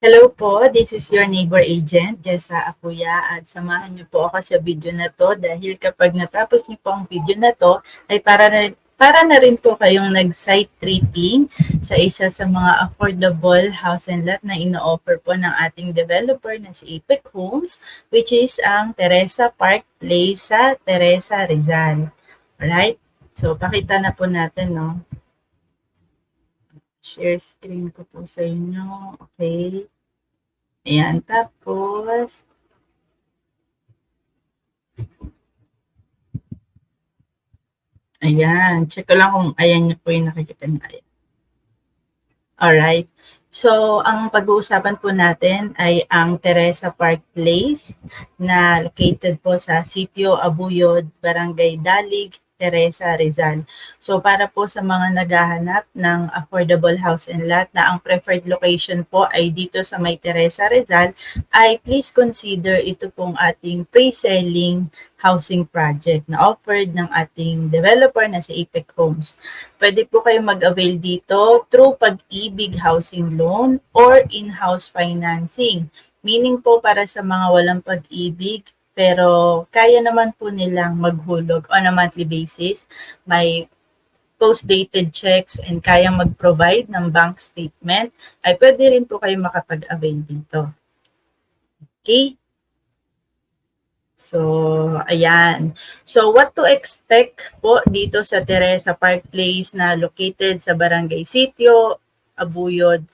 Hello po, this is your neighbor agent, Jessa Apuya, at samahan niyo po ako sa video na to dahil kapag natapos niyo po ang video na to, ay para na rin po kayong nag-site tripping sa isa sa mga affordable house and lot na ino-offer po ng ating developer na si Apex Homes, which is ang Teresa Park Place sa Teresa Rizal. Alright? So, pakita na po natin, no? Share screen ko po sa inyo. Okay. Ayan, tapos, ayan, check ko lang kung ayan niyo po yung nakikita niyo. Ayan. Alright. So, ang pag-uusapan po natin ay ang Teresa Park Place na located po sa Sitio Abuyod, Barangay Dalig, Teresa, Rizal. So, para po sa mga naghahanap ng affordable house and lot na ang preferred location po ay dito sa may Teresa, Rizal, ay please consider ito pong ating pre-selling housing project na offered ng ating developer na si Apex Homes. Pwede po kayo mag-avail dito through Pag-ibig Housing Loan or in-house financing. Meaning po para sa mga walang pag-ibig pero kaya naman po nilang maghulog on a monthly basis. May post-dated checks and kayang mag-provide ng bank statement, ay pwede rin po kayo makapag-avail dito. Okay? So, ayan. So, what to expect po dito sa Teresa Park Place na located sa Barangay Sitio Abuyod,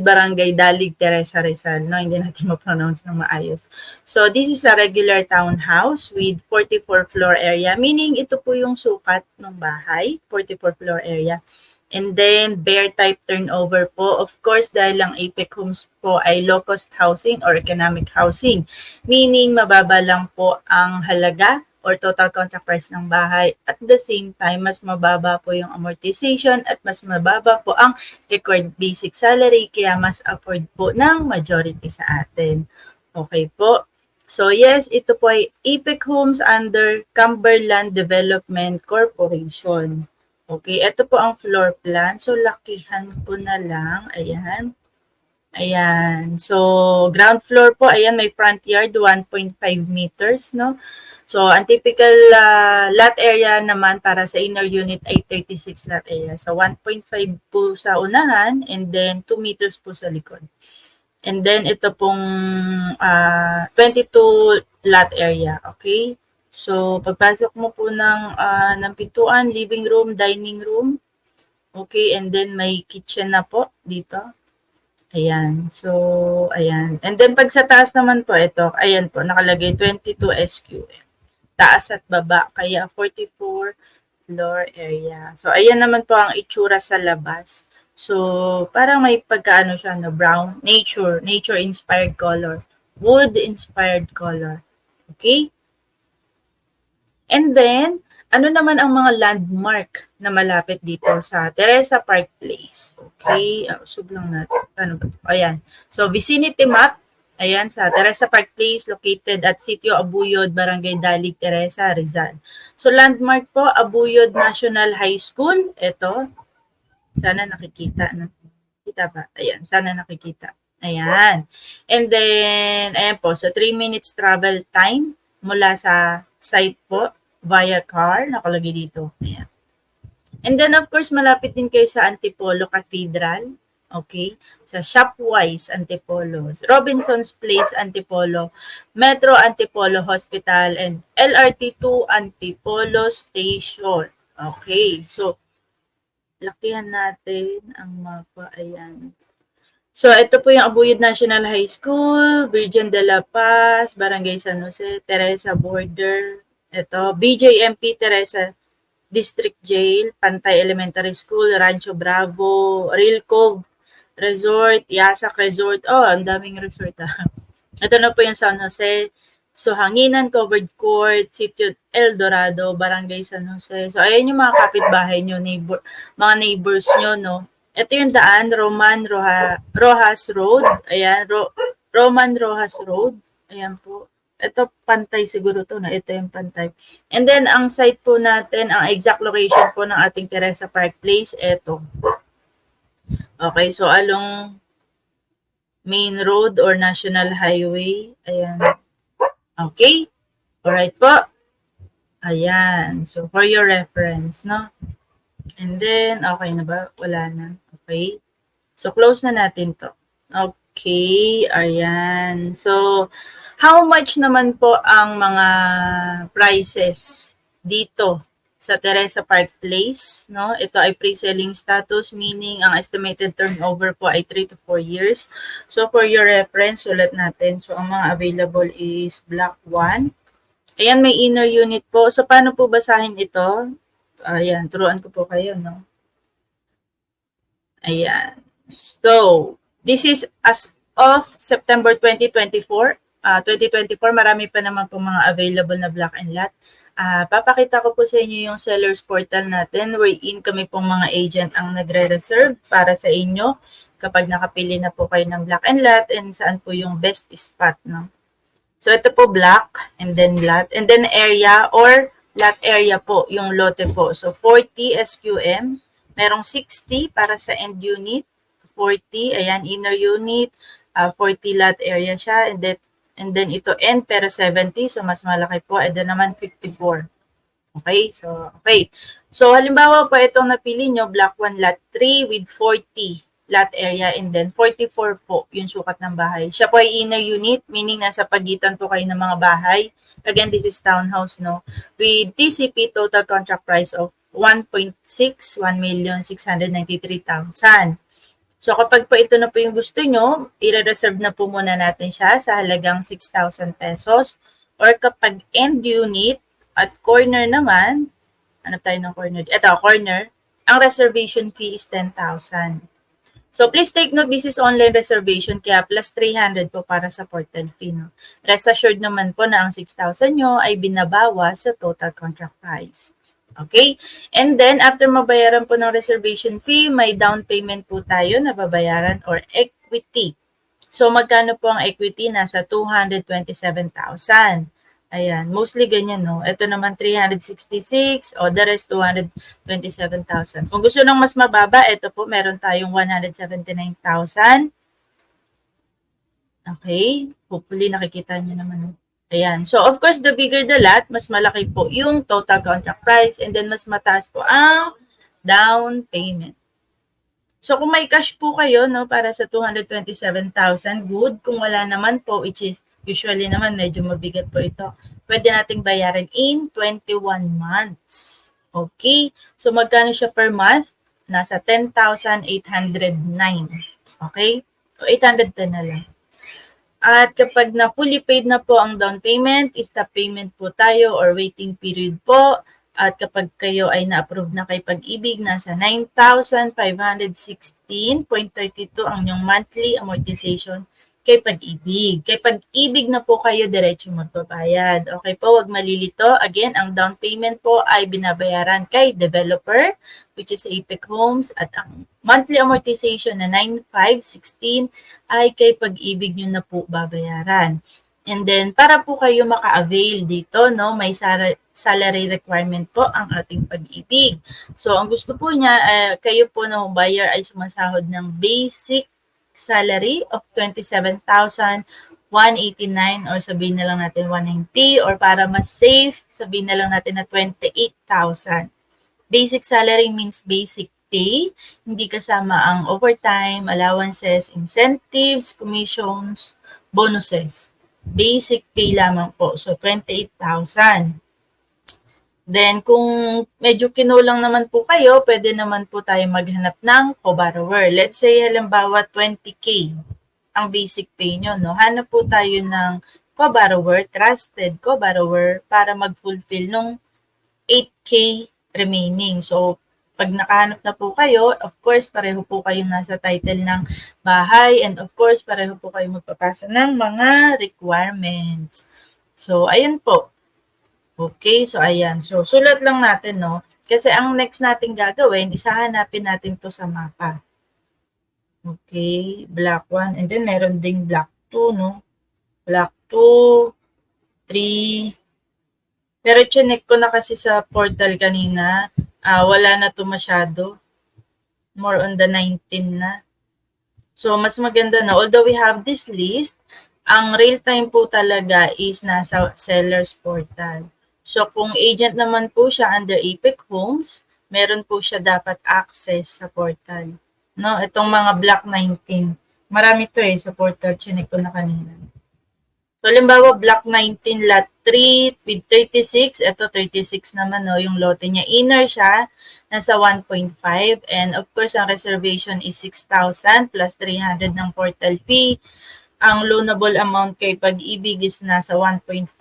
Barangay Dalig, Teresa Rizal. No, hindi natin ma-pronounce ng maayos. So, this is a regular townhouse with 44 floor area. Meaning, ito po yung sukat ng bahay, 44 floor area. And then, bear type turnover po. Of course, dahil ang Apex Homes po ay low-cost housing or economic housing. Meaning, mababa lang po ang halaga or total contract price ng bahay. At the same time, mas mababa po yung amortization at mas mababa po ang required basic salary. Kaya mas afford po ng majority sa atin. Okay po. So yes, ito po ay Apex Homes under Cumberland Development Corporation. Okay, ito po ang floor plan. So, lakihan ko na lang. Ayan. Ayan. So, ground floor po, ayan, may front yard, 1.5 meters, no? So, ang typical lot area naman para sa inner unit ay 36 lot area. So, 1.5 po sa unahan and then 2 meters po sa likod. And then, ito pong 22 lot area, okay? So, pagpasok mo po ng pintuan, living room, dining room. Okay, and then may kitchen na po dito. Ayan. So, ayan. And then pag sa taas naman po, ito, ayan po, nakalagay 22 SQM. Taas at baba, kaya 44 floor area. So, ayan naman po ang itsura sa labas. So, parang may pagkaano siya, no, brown, nature-inspired color, wood-inspired color. Okay? And then, ano naman ang mga landmark na malapit dito sa Teresa Park Place? Okay, sublang natin. Ano ba? Ayan. So, vicinity map. Ayan, sa Teresa Park Place, located at Sitio Abuyod, Barangay Dalig, Teresa, Rizal. So, landmark po, Abuyod National High School. Ito. Sana nakikita. Kita ba? Ayan, sana nakikita. Ayan. And then, ayan po. So, 3 minutes travel time mula sa site po via car, nakalagay dito. Ayan. And then, of course, malapit din kayo sa Antipolo Cathedral. Okay? Sa Shopwise, Antipolo. Robinson's Place, Antipolo. Metro Antipolo Hospital and LRT2 Antipolo Station. Okay. So, lakihan natin ang mapa. Ayan. So, ito po yung Abuyod National High School, Virgin de la Paz, Barangay San Jose, Teresa Border, ito, BJMP Teresa District Jail, Pantay Elementary School, Rancho Bravo, Real Cove Resort, Yasak Resort. Oh, ang daming resort. Ito na po yung San Jose. So, Hanginan Covered Court, Sitio El Dorado, Barangay San Jose. So, ayan yung mga kapitbahay nyo, mga neighbors nyo, no? Ito yung daan, Rojas Road. Ayan, Roman Rojas Road. Ayan po. Ito, pantay siguro to na. Ito yung pantay. And then, ang site po natin, ang exact location po ng ating Teresa Park Place, ito. Okay, so main road or national highway. Ayan. Okay? Alright po. Ayan. So, for your reference, no? And then, okay na ba? Wala na. Okay? So, close na natin to. Okay. Ayan. So, how much naman po ang mga prices dito sa Teresa Park Place, no? Ito ay pre-selling status, meaning ang estimated turnover po ay 3 to 4 years. So, for your reference, sulat natin. So, ang mga available is Block 1. Ayan, may inner unit po. So, paano po basahin ito? Ayan, turuan ko po kayo, no? Ayan. So, this is as of September 2024. 2024, marami pa naman po mga available na block and lot. Papakita ko po sa inyo yung seller's portal natin wherein kami pong mga agent ang nagre-reserve para sa inyo kapag nakapili na po kayo ng block and lot and saan po yung best spot, no? So, ito po block and then lot and then area or lot area po, yung lote po. So, 40 SQM. Merong 60 para sa end unit. 40, ayan, inner unit. 40 lot area siya. And then ito end pero 70. So, mas malaki po. And then naman 54. Okay? So, okay. So, halimbawa po itong napili nyo, block 1, lot 3 with 40 lot area and then 44 po yung sukat ng bahay. Siya po ay inner unit, meaning nasa pagitan po kayo ng mga bahay. Again, this is townhouse, no? With TCP total contract price of 1.6, 1,693,000. So kapag po ito na po yung gusto nyo, i-reserve na po muna natin siya sa halagang 6,000 pesos. Or kapag end unit at corner naman, hanap tayo ng corner. Ito, corner, ang reservation fee is 10,000. So, please take note, this is online reservation, kaya plus 300 po para sa portal fee. No? Rest assured naman po na ang 6,000 nyo ay binabawas sa total contract price. Okay? And then, after mabayaran po ng reservation fee, may down payment po tayo na babayaran or equity. So, magkano po ang equity? Nasa 227,000. Ayan, mostly ganyan, no? Ito naman 366 o the rest 227,000. Kung gusto ng mas mababa, ito po meron tayong 179,000. Okay, hopefully nakikita niyo naman. Ayan, so of course the bigger the lot, mas malaki po yung total contract price and then mas mataas po ang down payment. So kung may cash po kayo, no, para sa 227,000, good. Kung wala naman po, which is usually naman medyo mabigat po ito, pwede nating bayaran in 21 months. Okay? So magkano siya per month? Nasa 10,809. Okay? So 810 na lang. At kapag na fully paid na po ang down payment, stop payment po tayo or waiting period po. At kapag kayo ay na-approve na kay Pag-ibig, nasa 9,516.32 ang inyong monthly amortization kay Pag-ibig. Kay Pag-ibig na po kayo diretso magbabayad. Okay po, wag malilito. Again, ang down payment po ay binabayaran kay developer, which is Apex Homes, at ang monthly amortization na 9,516 ay kay Pag-ibig nyo na po babayaran. And then, para po kayo maka-avail dito, no, may salary requirement po ang ating Pag-ibig. So, ang gusto po niya, kayo po na buyer ay sumasahod ng basic salary of 27,189 or sabihin na lang natin 190 or para mas safe, sabihin na lang natin na 28,000. Basic salary means basic pay, hindi kasama ang overtime, allowances, incentives, commissions, bonuses. Basic pay lamang po. So, 28,000. Then, kung medyo kinulang naman po kayo, pwede naman po tayo maghanap ng co-borrower. Let's say, halimbawa, 20K ang basic pay nyo. No? Hanap po tayo ng co-borrower, trusted co-borrower, para mag-fulfill nung 8K remaining. So, pag nakahanap na po kayo, of course, pareho po kayong nasa title ng bahay and of course, pareho po kayong magpapasa ng mga requirements. So, ayun po. Okay, so ayan. So, sulat lang natin, no? Kasi ang next natin gagawin, isahanapin natin to sa mapa. Okay, block 1. And then, meron ding block 2, no? Block 2, 3. Pero chinek ko na kasi sa portal kanina. Wala na to masyado. More on the 19 na. So, mas maganda na, although we have this list, ang real time po talaga is nasa seller's portal. So, kung agent naman po siya under Apex Homes, meron po siya dapat access sa portal. No, itong mga Block 19. Marami to sa portal. Chinek ko na kanina. So, halimbawa, Block 19, Lot 3 with 36. Ito, 36 naman, no, yung lote niya. Inner siya, nasa 1.5. And of course, ang reservation is 6,000 plus 300 ng portal fee. Ang loanable amount kay Pag-ibig is nasa 1.4.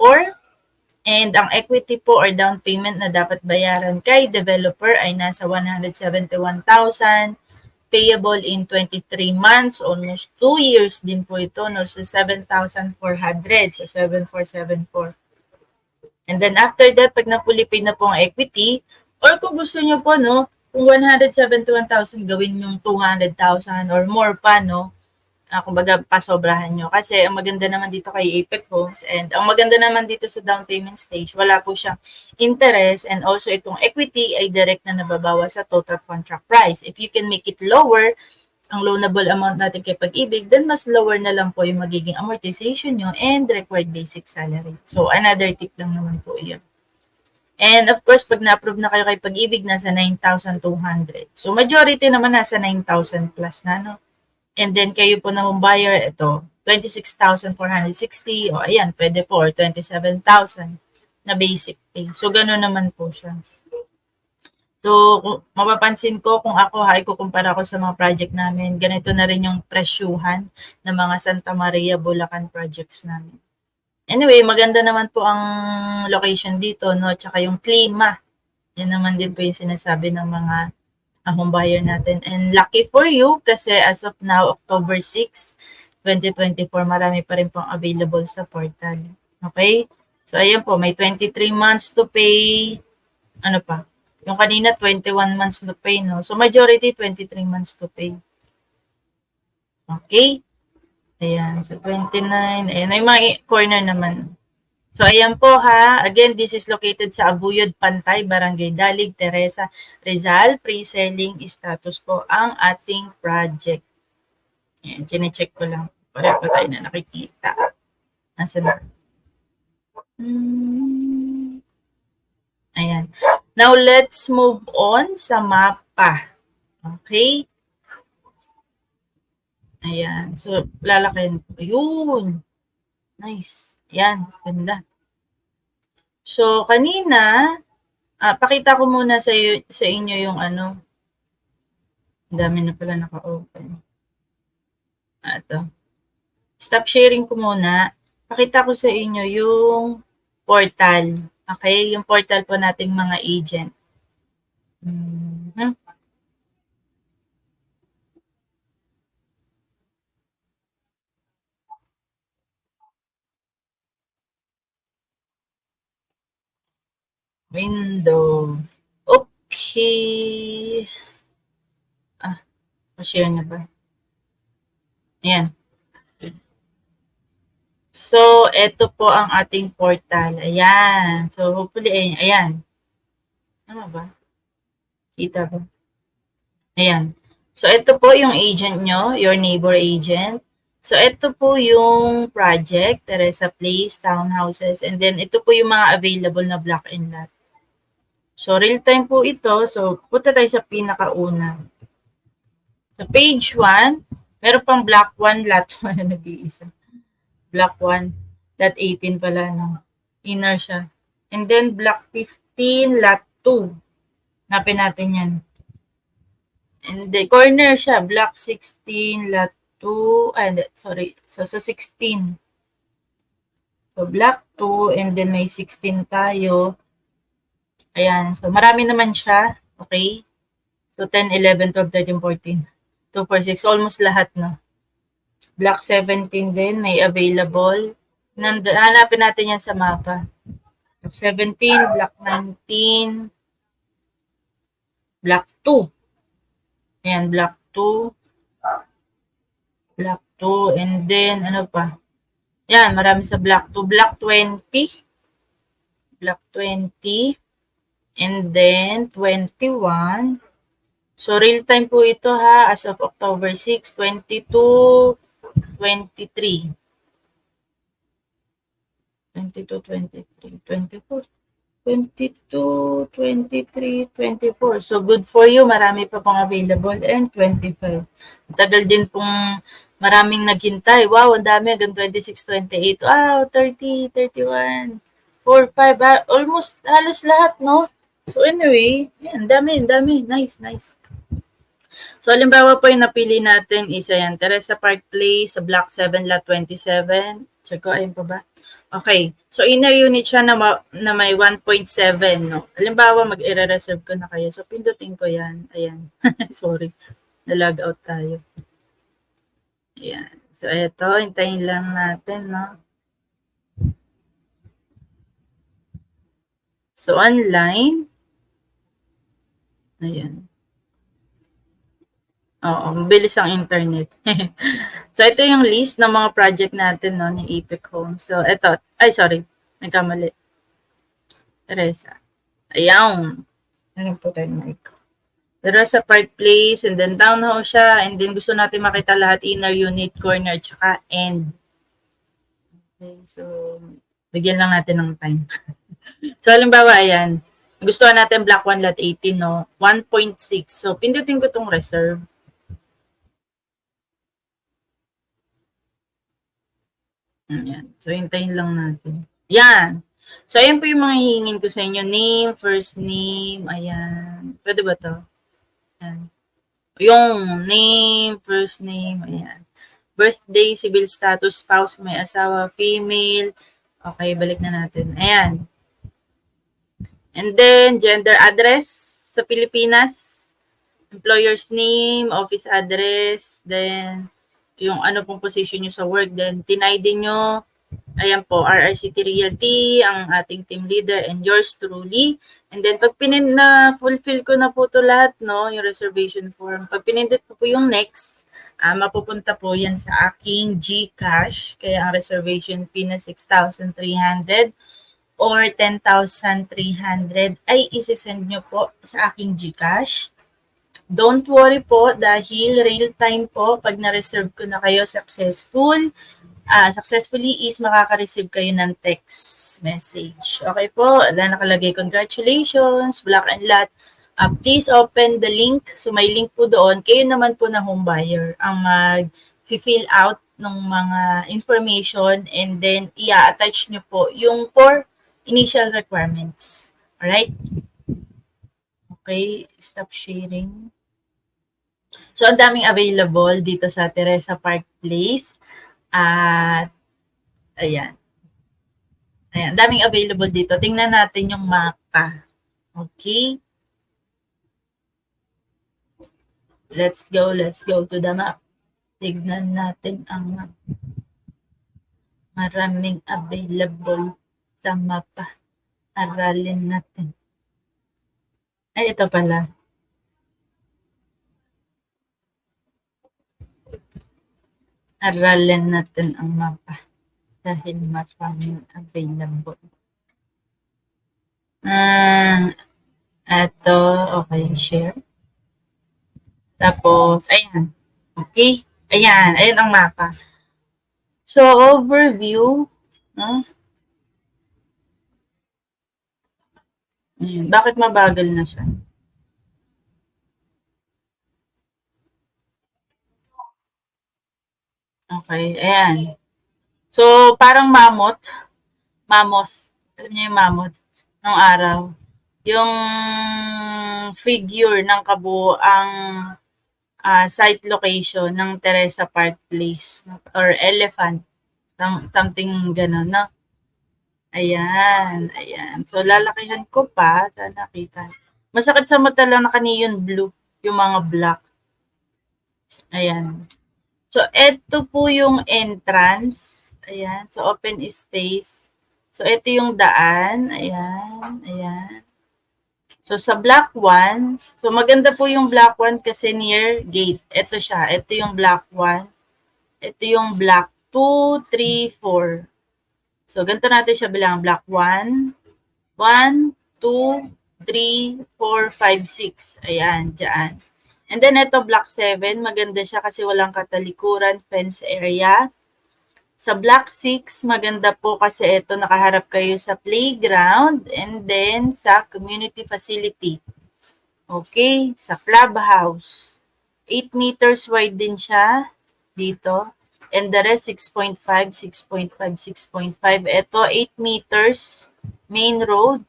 And ang equity po or down payment na dapat bayaran kay developer ay nasa 171,000. Payable in 23 months, almost 2 years din po ito, no, sa 7,400 sa 7,474. And then after that, pag na-fully paid na po ang equity, or kung gusto nyo po, no, kung 171,000, gawin yung 200,000 or more pa, no, kumbaga pasobrahan nyo. Kasi ang maganda naman dito kay Apex Homes and ang maganda naman dito sa down payment stage, wala po siyang interest and also itong equity ay direct na nababawas sa total contract price. If you can make it lower, ang loanable amount natin kay Pag-ibig, then mas lower na lang po yung magiging amortization nyo and required basic salary. So, another tip lang naman po yun. And of course, pag na-approve na kayo kay Pag-ibig, nasa 9,200. So, majority naman nasa 9,000 plus na, no? And then kayo po na home buyer, ito, 26,460. O ayan, pwede po. Or 27,000 na basic pay. So, gano'n naman po siya. So, mapapansin ko kung ako ikukumpara ko sa mga project namin, ganito na rin yung presyuhan ng mga Santa Maria, Bulacan projects namin. Anyway, maganda naman po ang location dito, no? Tsaka yung klima. Yan naman din po yung sinasabi ng mga home buyer natin. And lucky for you kasi as of now, October 6, 2024, marami pa rin pong available sa portal. Okay? So, ayan po, may 23 months to pay. Ano pa? Yung kanina, 21 months to pay, no? So, majority, 23 months to pay. Okay? Ayan. So, 29. Ayan, may mga corner naman. So, ayan po ha. Again, this is located sa Abuyod, Pantay, Barangay Dalig, Teresa, Rizal. Pre-selling status po ang ating project. Ayan, chinecheck ko lang. Para pa tayo na nakikita. Nasaan na? Ayan. Now, let's move on sa mapa. Okay? Ayan. So, lalakihan ko. Yun. Nice. Ayan. Ganda. So, kanina, pakita ko muna sa inyo yung ano. Ang dami na pala naka-open. Ito. Stop sharing ko muna. Pakita ko sa inyo yung portal. Okay? Yung portal po nating mga agent. Window. Okay. Pa-share na ba? Ayan. So, ito po ang ating portal. Ayan. So, hopefully, ayan. Tama ba? Kita ba? Ayan. So, ito po yung agent nyo, your neighbor agent. So, ito po yung project, Teresa Place, townhouses, and then ito po yung mga available na block and lot. So, real time po ito. So, punta tayo sa pinakauna. Sa page 1, meron pang block 1, lot 1 na nag-iisa. Block 1, lot 18 pala, no? Inner siya. And then, block 15, lot 2. Napin natin yan. And the corner siya, block 16, lot 2, sorry. So, sa 16. So, block 2, and then may 16 tayo. Ayan. So, marami naman siya. Okay? So, 10, 11, 12, 13, 14. 2, 4, 6. Almost lahat, no? Block 17 din, may available. Hanapin natin yan sa mapa. Block 17, block 19, block 2. Ayan, block 2. Block 2. And then, ano pa? Yan, marami sa block 2. Block 20. Block 20. And then, 21. So, real time po ito ha, as of October 6, 22, 23. 22, 23, 24, 22, 23, 24. So, good for you. Marami pa pong available. And 25. Tagal din pong maraming naghintay. Wow, ang dami. Hanggang 26, 28. Wow, 30, 31, 4, 5. Almost halos lahat, no? So, anyway, yan, dami, dami. Nice, nice. So, halimbawa po yung napili natin is, ayan, Teresa Park Place sa Block 7, Lot 27. Check ko, ayun pa ba? Okay. So, inner unit siya na may 1.7, no? Halimbawa, mag-i-reserve ko na kayo. So, pindutin ko yan. Ayan. Sorry. Na-log out tayo. Ayan. So, eto. Hintayin lang natin, no? So, online. Ayan. Oo, mabilis ang internet. So, ito yung list ng mga project natin, no, ni Epic Home. So, ito. Ay, sorry. Nagkamali. Teresa. Ayan. Ano po tayo mic? Teresa Park Place, and then townhouse siya, and then gusto natin makita lahat, inner unit, corner, tsaka end. Okay, so, bigyan lang natin ng time. So, halimbawa, ayan. Gusto natin block 1 lot 18, no? 1.6. So, pindutin ko tong reserve. Ayan. So, hintayin lang natin. Yan. So, ayan po yung mga hihingin ko sa inyo. Name, first name, ayan. Pwede ba to? Ayan. Yung name, first name, ayan. Birthday, civil status, spouse, may asawa, female. Okay, balik na natin. Ayan. And then, gender address sa Pilipinas. Employer's name, office address, then yung ano pong position nyo sa work, then tin-ID nyo, ayan po, RRCT Realty, ang ating team leader, and yours truly. And then, pag na-fulfill ko na po ito lahat, no, yung reservation form, pag pinindot ko po yung next, mapupunta po yan sa aking GCash, kaya ang reservation fee na 6,300 or 10,300 ay isesend nyo po sa aking GCash. Don't worry po dahil real time po pag na-reserve ko na kayo successfully is makaka-receive kayo ng text message. Okay po, nakalagay congratulations, block and lot. Please open the link. So may link po doon. Kayo naman po na home buyer ang mag-fill out ng mga information and then i-attach nyo po yung 4 initial requirements. Alright? Okay, stop sharing. So, ang daming available dito sa Teresa Park Place. At, ayan. Ayan, daming available dito. Tingnan natin yung mapa. Okay? Let's go to the map. Tignan natin ang map. Maraming available sa mapa. Aralin natin. Ay, ito pala. Aralin natin ang mapa. Dahil maraming available. Ito, okay, share. Tapos, ayan. Okay? Ayan ang mapa. So, overview. No? Ayan. Bakit mabagal na siya? Okay, ayan. So, parang mammoth. Alam niyo yung mammoth ng araw. Yung figure ng kabuuang site location ng Teresa Park Place or elephant. Something gano'n, no? Ayan. So, lalakihan ko pa. Sana nakita. Masakit sa mata lang na neon blue. Yung mga black. Ayan. So, eto po yung entrance. Ayan. So, open space. So, eto yung daan. Ayan. So, sa block 1, so maganda po yung block 1 kasi near gate. Ito siya. Ito yung block 1. Ito yung block 2, 3, 4. So, ganito natin siya bilang block 1, 1, 2, 3, 4, 5, 6. Ayan, dyan. And then ito block 7, maganda siya kasi walang katalikuran, fence area. Sa block 6, maganda po kasi ito nakaharap kayo sa playground and then sa community facility. Okay, sa clubhouse. 8 meters wide din siya dito. And the rest 6.5, 6.5, 6.5. Ito 8 meters main road.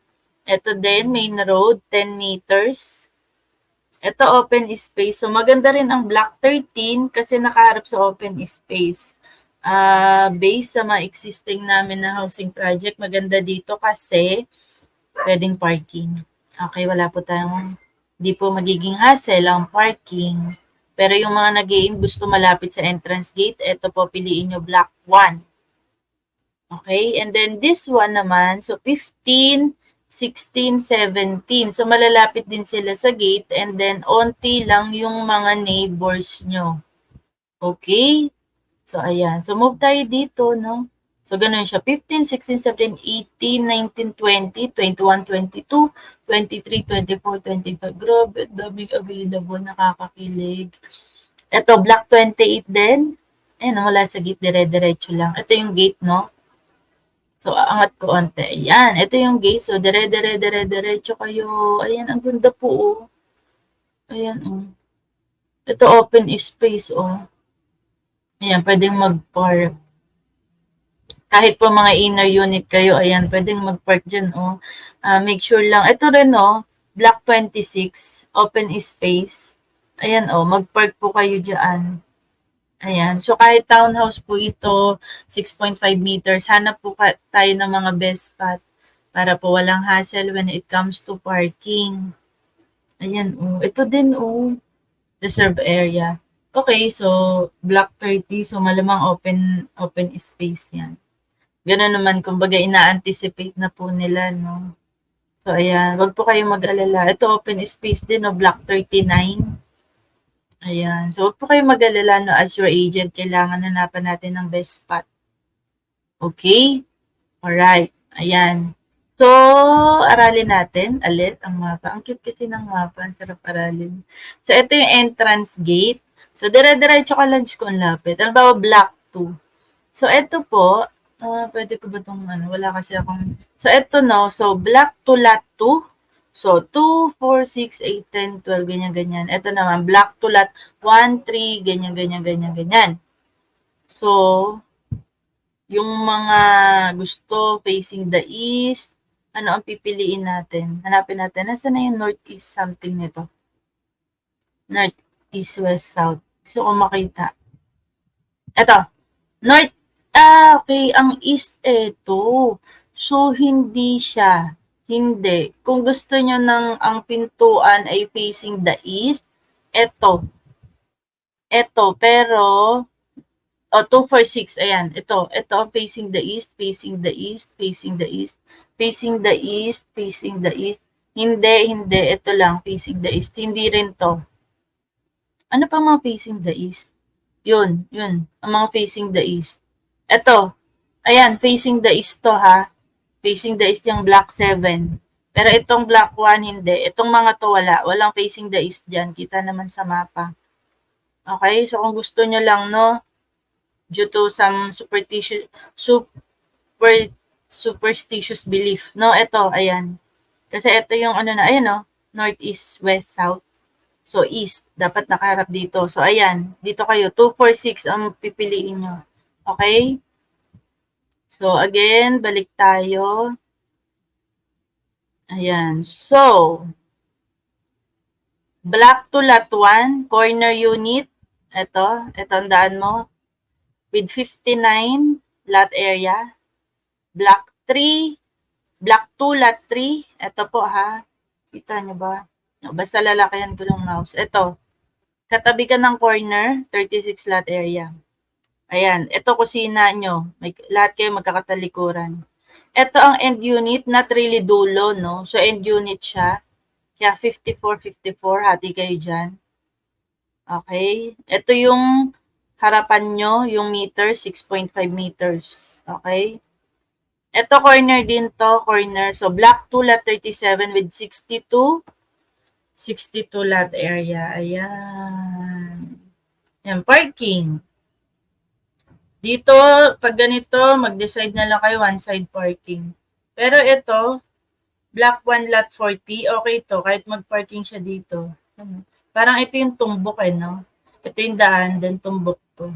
Ito din main road 10 meters. Ito open space. So maganda rin ang block 13 kasi nakaharap sa open space. Based sa mga existing namin na housing project, maganda dito kasi pwedeng parking. Okay, wala po tayong, di po magiging hassle ang parking. Pero yung mga nag-aim gusto malapit sa entrance gate, ito po piliin nyo block 1. Okay, and then this one naman, so 15, 16, 17. So malalapit din sila sa gate and then onti lang yung mga neighbors nyo. Okay? So ayan. So move tayo dito, no? So, ganun siya. 15, 16, 17, 18, 19, 20, 21, 22, 23, 24, 25. Grabe, daming available. Nakakakilig. Ito, block 28 din. Ayan, wala sa gate. Dire-diretso lang. Ito yung gate, no? So, aangat ko onte. Ayan, ito yung gate. So, dire-diretso kayo. Ayan, ang ganda po, oh. Ayan, oh. Ito, open space, oh. Ayan, pwedeng mag-park. Kahit po mga inner unit kayo, ayan, pwedeng mag-park dyan, oh. Make sure lang. Ito rin, oh, block 26, open space. Ayan, oh, mag-park po kayo dyan. Ayan. So, kahit townhouse po ito, 6.5 meters, hanap po tayo ng mga best spot para po walang hassle when it comes to parking. Ayan, oh. Ito din, oh, reserve area. Okay, so, block 30, so malamang open space yan. Gano'n naman, kumbaga ina-anticipate na po nila, no? So, ayan, wag po kayong mag-alala. Ito, open space din, no? Block 39. Ayan. So, wag po kayong mag-alala, no? As your agent, kailangan hanapan natin ng best spot. Okay? Alright. Ayan. So, aralin natin ulit ang mapa. Ang cute kasi ng mapa. Ang sarap aralin. So, ito yung entrance gate. So, dire-diretso ka lang kung lapit. Ano ba, block 2. So, ito po, pwede ko ba itong, wala kasi akong, so, ito, no, so, block 2, lot 2, so, 2, 4, 6, 8, 10, 12, ganyan. Ito naman, block 2, lot 1, 3, ganyan. So, yung mga gusto facing the east, ano ang pipiliin natin? Hanapin natin, nasa na yung northeast something nito? Northeast, west, south. Gusto ko makita. Ito, north. Okay. Ang east ito. So, hindi siya. Hindi. Kung gusto nyo ng ang pintuan ay facing the east, ito. Ito. Pero, 2, 4, 6. Ayan. Ito facing the east, facing the east, facing the east, facing the east, facing the east. Hindi. Ito lang, facing the east. Hindi rin to. Ano pa mga facing the east? Yun. Ang mga facing the east. Ito. Ayan, facing the east to, ha. Facing the east yung block 7. Pero itong block 1, hindi. Itong mga to, wala. Walang facing the east dyan. Kita naman sa mapa. Okay? So, kung gusto nyo lang, no, due to some superstitious belief. No, ito, ayan. Kasi ito yung ayan, no, northeast, west, south. So, east, dapat nakaharap dito. So, ayan, dito kayo, 2, 4, 6 ang pipiliin nyo. Okay? So, again, balik tayo. Ayan. So, block 2, lot 1, corner unit. Ito ang daan mo. With 59 lot area. Block 3, block 2, lot 3. Ito po, ha. Kita nyo ba? Basta lalakayan ko ng mouse. Ito. Katabi ka ng corner, 36 lot area. Ayan. Ito kusina nyo. Lahat kayo magkakatalikuran. Ito ang end unit, not really dulo, no? So, end unit siya. Kaya 54, hati kayo dyan. Okay? Ito yung harapan nyo, yung meter, 6.5 meters. Okay? Ito corner din to, corner. So, block 2, lot 37 with 62, 62 lot area. Ayan. Ayan, parking. Dito, pag ganito, mag-decide na lang kayo one side parking. Pero ito, block 1 lot 40, okay to, kahit mag-parking siya dito. Parang ito yung tumbok no? Ito yung daan, then tumbok to.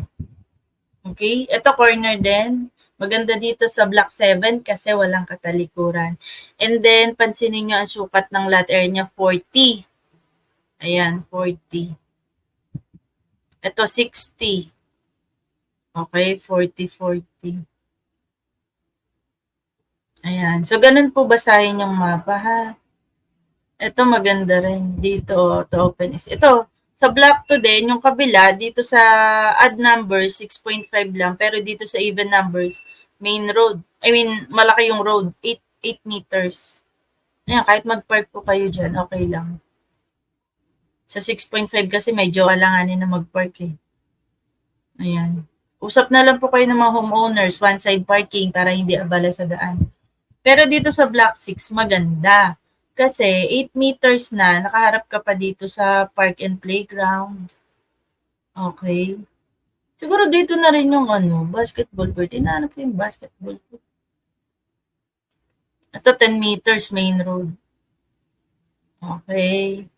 Okay? Ito corner din. Maganda dito sa block 7 kasi walang katalikuran. And then, pansinin nyo ang sukat ng lot area niya, 40. Ayan, 40. Ito, 60. Okay, 40, 40. Ayan. So, ganun po basahin yung mapa, ha? Ito maganda rin. Dito, to open is. Ito, sa block 2 din, yung kabila, dito sa odd numbers, 6.5 lang. Pero dito sa even numbers, main road. I mean, malaki yung road. 8 meters. Ayan, kahit mag-park po kayo dyan, okay lang. Sa 6.5 kasi medyo alanganin na mag-park eh. Ayan. Usap na lang po kayo ng mga homeowners, one side parking para hindi abala sa daan. Pero dito sa block 6, maganda. Kasi 8 meters na, nakaharap ka pa dito sa park and playground. Okay. Siguro dito na rin yung basketball court. Hinahanap ko yung basketball court. Ito 10 meters main road. Okay.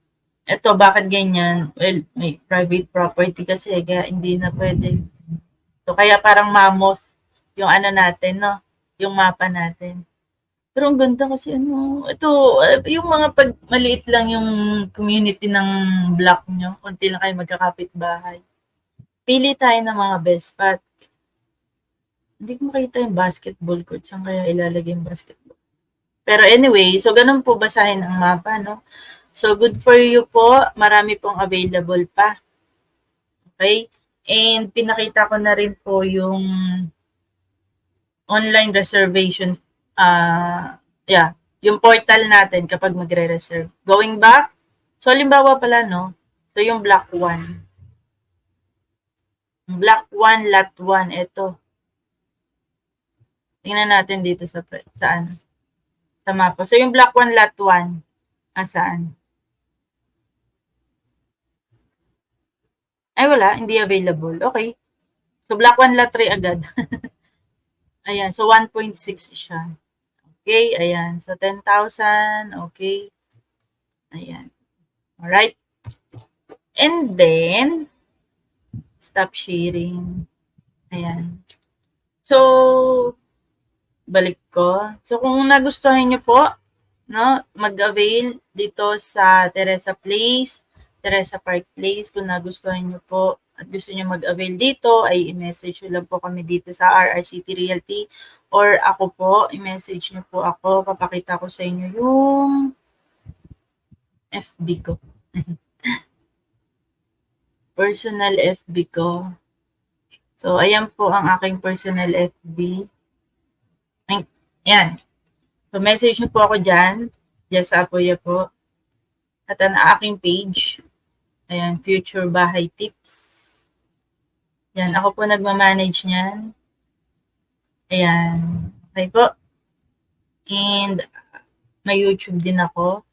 Ito, bakit ganyan? Well, may private property kasi kaya hindi na pwede. So, kaya parang mamos yung natin, no? Yung mapa natin. Pero ang ganda kasi ito, yung mga pag maliit lang yung community ng block nyo, konti lang kayo magkakapit bahay. Pili tayo ng mga best spot. Hindi ko makita yung basketball court. Saan kaya ilalagay yung basketball? Pero anyway, so ganun po basahin ang mapa, no? So good for you po. Marami pong available pa. Okay? And pinakita ko na rin po yung online reservation yung portal natin kapag magre-reserve. Going back, so halimbawa pala, no? So yung block 1. Block 1, lot 1, ito. Tingnan natin dito sa mapa. So yung block 1, lot 1, saan? Ay wala, hindi available. Okay. So block 1, lot 3 agad. Ayan, so 1.6 siya. Okay, ayan. So 10,000, okay. Ayan. Alright. And then, stop sharing. Ayan. So, balik ko. So, kung nagustuhan nyo po, no, mag-avail dito sa Teresa Place, Teresa Park Place. Kung nagustuhan nyo po at gusto nyo mag-avail dito, ay i-message nyo lang po kami dito sa RRCT Realty or ako po, i-message nyo po ako. Papakita ko sa inyo yung FB ko. Personal FB ko. So, ayan po ang aking personal FB. Ayan. So, message nyo po ako dyan. Just Apoya po. At ang aking page. Ayan, Future Bahay Tips. Yan, ako po nagmamanage niyan. Ayan. Okay po. And, may YouTube din ako.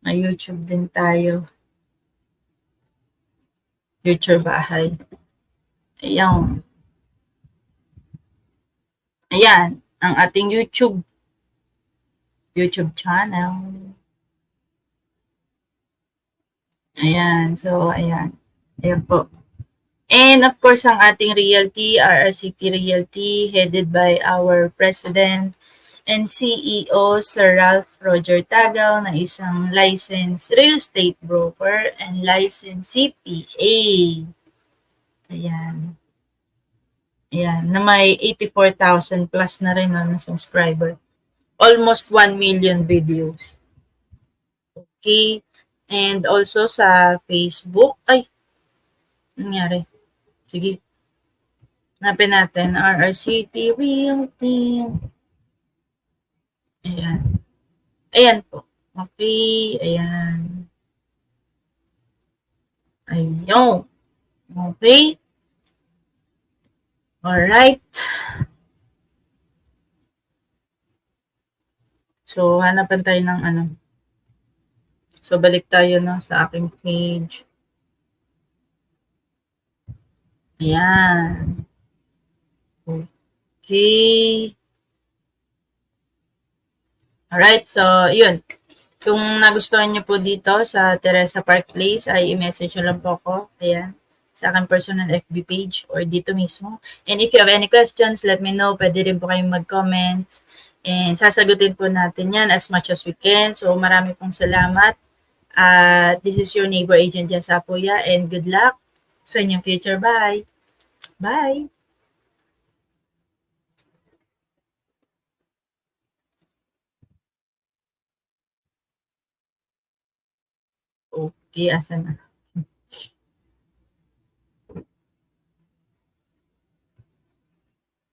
May YouTube din tayo. Future Bahay. Ayan. Ayan, ang ating YouTube channel. Ayan, so ayan. Ayan po. And of course, ang ating realty, RRCT Realty, headed by our President and CEO, Sir Ralph Roger Tagaw, na isang licensed real estate broker and licensed CPA. Ayan. Ayan, na may 84,000 plus na rin na subscriber. Almost 1 million videos. Okay. And also sa Facebook. Ay, nangyari. Sige. Hanapin natin. RRCT Realty. Ayan. Ayan po. Okay. Ayan. Ayun. Okay. Alright. So, hanapan tayo ng So, balik tayo no, sa aking page. Ayan. Okay. Alright, so, yun. Kung nagustuhan niyo po dito sa Teresa Park Place, ay i-message nyo lang po ako. Ayan. Sa aking personal FB page or dito mismo. And if you have any questions, let me know. Pwede rin po kayong mag-comment. And sasagutin po natin yan as much as we can. So, marami pong salamat. This is your neighbor agent Jan Sapuya. And good luck sa inyong future. Bye! Bye! Okay, asan na?